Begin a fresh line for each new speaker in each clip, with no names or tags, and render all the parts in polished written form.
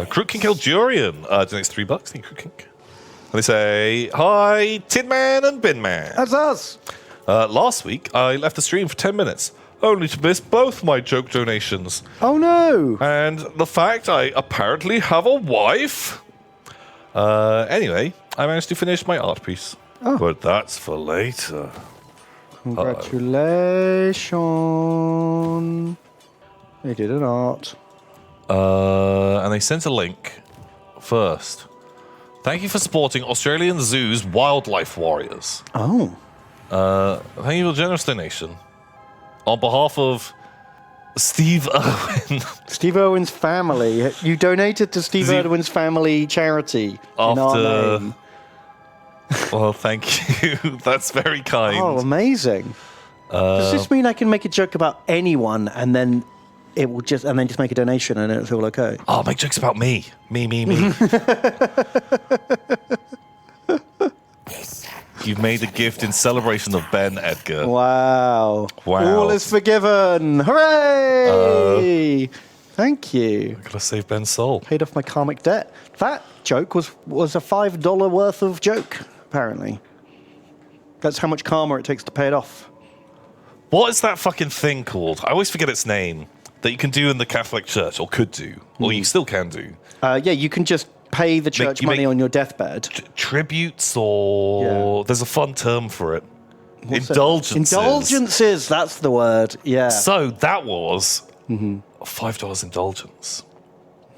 Crook Kink Eldurian donates $3. Thank you, Crook Kink. And they say, hi, Tin Man and Bin Man.
That's us.
Last week, I left the stream for 10 minutes, only to miss both my joke donations.
Oh, no.
And the fact I apparently have a wife. Anyway, I managed to finish my art piece. Oh. But that's for later.
Congratulations. They did an art.
And they sent a link first. Thank you for supporting Australian Zoo's wildlife warriors.
Oh.
Thank you for a generous donation. On behalf of Steve Irwin.
Steve Irwin's family. You donated to Steve Irwin's family charity in our name.
Well, thank you. That's very kind.
Oh, amazing. Does this mean I can make a joke about anyone and then it will just make a donation and it's all okay?
Oh, make jokes about me. Me. You've made a gift in celebration of Ben Edgar.
Wow. All is forgiven. Hooray! Thank you.
I gotta save Ben's soul.
Paid off my karmic debt. That joke was a $5 worth of joke, apparently. That's how much karma it takes to pay it off.
What is that fucking thing called? I always forget its name. That you can do in the Catholic Church, or could do, or you still can do.
Yeah, you can just pay the church money on your deathbed.
Tributes, or there's a fun term for it. Indulgences.
Indulgences, that's the word. Yeah.
So that was a $5 indulgence.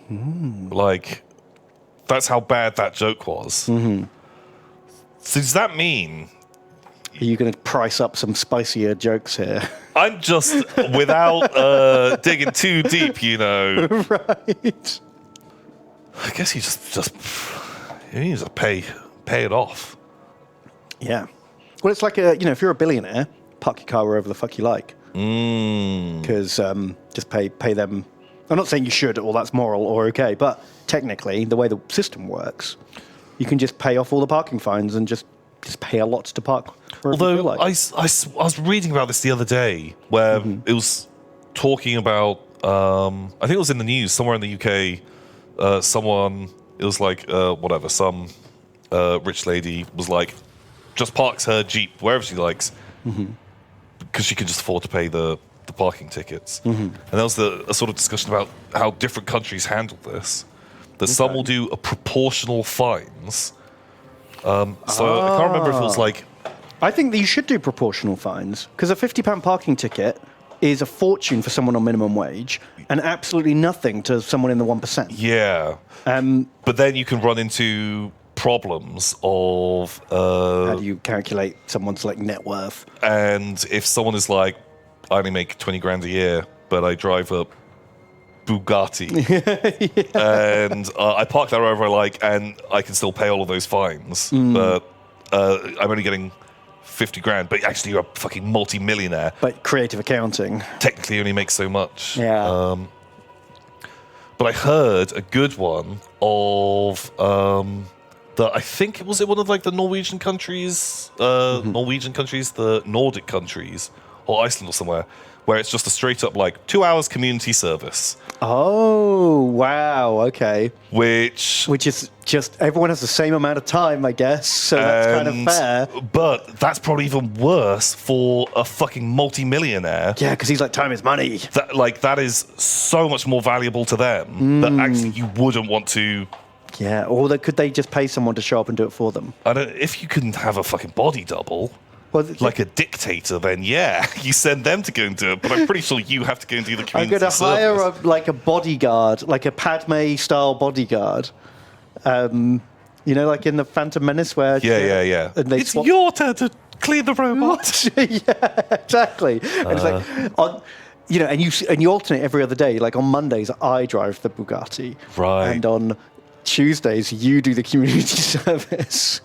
Like, that's how bad that joke was. So does that mean?
Are you going to price up some spicier jokes here?
I'm just, without digging too deep, you know.
Right.
I guess you need to pay it off.
Yeah. Well, it's like if you're a billionaire, park your car wherever the fuck you like. Because just pay them. I'm not saying you should, or that's moral or okay, but technically, the way the system works, you can just pay off all the parking fines and just pay a lot to park wherever you feel like.
I was reading about this the other day, where it was talking about, I think it was in the news, somewhere in the UK, some rich lady was like, just parks her Jeep wherever she likes, because she can just afford to pay the parking tickets. And there was a sort of discussion about how different countries handle this. That some will do a proportional fines. I can't remember if it was like...
I think that you should do proportional fines, because a £50 parking ticket is a fortune for someone on minimum wage and absolutely nothing to someone in the 1%.
Yeah. But then you can run into problems of...
how do you calculate someone's net worth?
And if someone is like, I only make 20 grand a year, but I drive a Bugatti, and I park there wherever I like, and I can still pay all of those fines, but I'm only getting 50 grand, but actually you're a fucking multi-millionaire.
But creative accounting
technically only makes so much.
Yeah.
But I heard a good one of I think it one of the Norwegian countries, the Nordic countries, or Iceland or somewhere, where it's just a straight up 2 hours community service.
Oh, wow, okay.
Which
is just, everyone has the same amount of time, I guess, so that's kind of fair.
But that's probably even worse for a fucking multi-millionaire.
Yeah, because he's like, time is money.
That is so much more valuable to them that actually you wouldn't want to...
Yeah, or could they just pay someone to show up and do it for them?
If you couldn't have a fucking body double... Well, like a dictator, then yeah, you send them to go and do it. But I'm pretty sure you have to go and do the community service.
I'm going to hire a bodyguard, like a Padme-style bodyguard. In the Phantom Menace, where
yeah.
And
it's your turn to clean the robot.
Yeah, exactly. And it's and you alternate every other day. Like on Mondays, I drive the Bugatti,
right?
And on Tuesdays, you do the community service.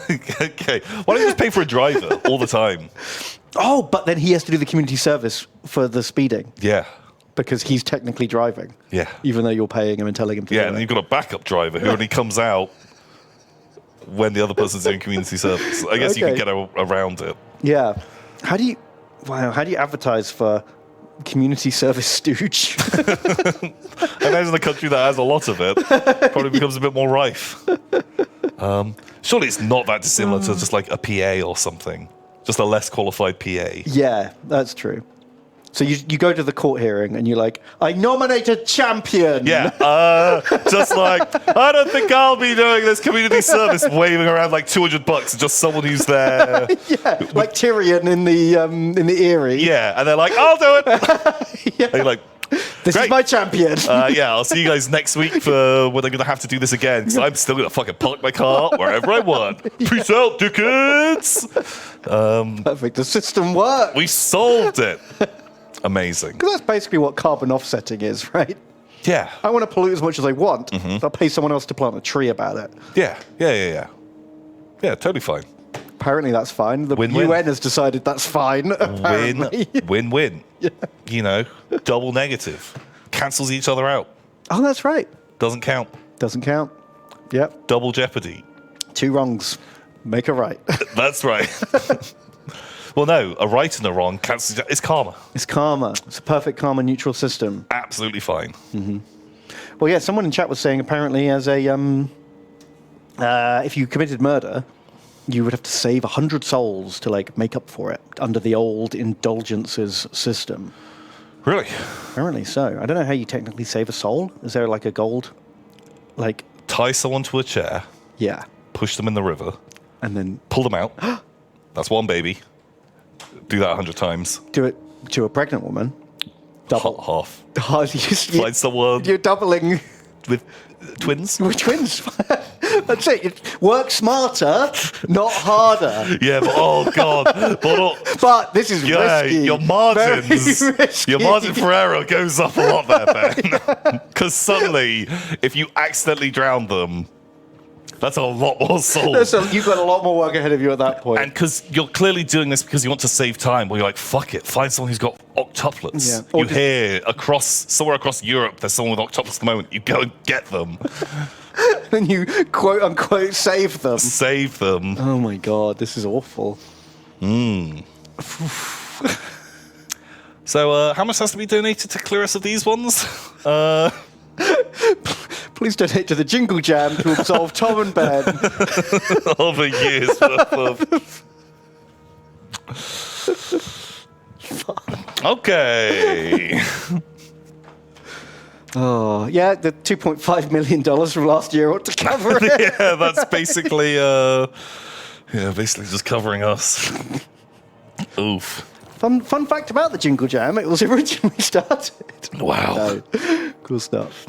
Okay. Why don't you just pay for a driver all the time?
Oh, but then he has to do the community service for the speeding.
Yeah.
Because he's technically driving.
Yeah.
Even though you're paying him and telling him to do it.
Yeah, and you've got a backup driver who only comes out when the other person's doing community service. I guess you can get around it.
Yeah. How do you advertise for community service stooge.
I imagine a country that has a lot of it probably becomes a bit more rife. Surely it's not that dissimilar to just like a PA or something. Just a less qualified PA.
Yeah, that's true. So you go to the court hearing and you're like, I nominate a champion.
Yeah, just like, I don't think I'll be doing this community service, waving around like $200, just someone who's there.
Yeah, like Tyrion in the Eyrie.
Yeah, and they're like, I'll do it.
Yeah.
And you're like,
This
great.
is my champion.
Yeah, I'll see you guys next week for when I'm going to have to do this again, because I'm still going to fucking park my car wherever I want. Peace out, dickheads.
Perfect. The system works.
We solved it. Amazing.
Because that's basically what carbon offsetting is, right?
Yeah.
I want to pollute as much as I want. So I'll pay someone else to plant a tree about it.
Yeah, Yeah, totally fine.
Apparently that's fine. The
Win-win.
UN has decided that's fine. Apparently.
Win-win.
Yeah.
You know, double negative. Cancels each other out.
Oh, that's right.
Doesn't count.
Doesn't count. Yep.
Double jeopardy.
2 wrongs make a right.
That's right. Well, no, a right and a wrong cancels. It's karma.
It's karma. It's a perfect karma neutral system.
Absolutely fine.
Well, yeah, someone in chat was saying apparently as a if you committed murder, you would have to save 100 souls to like make up for it under the old indulgences system.
Really?
Apparently so. I don't know how you technically save a soul. Is there like a gold, like?
Tie someone to a chair,
Yeah,
push them in the river,
and then
pull them out. That's one baby. Do that 100 times.
do it to a pregnant woman. Double.
Half.
Find
someone
You're doubling
with twins.
with twins. That's it. Work smarter, not harder.
Yeah, but oh god.
But this is risky.
Your margins,
Very risky.
your margin for error goes up a lot there, Ben. Because suddenly, if you accidentally drown them, that's a lot more souls.
So you've got a lot more work ahead of you at that point.
And because you're clearly doing this because you want to save time, well, you're like, fuck it, find someone who's got octuplets.
Yeah. Or
You hear somewhere across Europe, there's someone with octuplets at the moment. You go and get them,
Then you quote unquote save them.
save them.
Oh my god, this is awful.
So, how much has to be donated to clear us of these ones?
Please donate to the Jingle Jam to absolve Tom and Ben.
Over years worth of. Okay.
Oh, yeah, the $2.5 million from last year ought to cover it.
Yeah, that's basically, basically just covering us. Oof.
Fun fact about the Jingle Jam, it was originally started.
Wow.
No, cool stuff.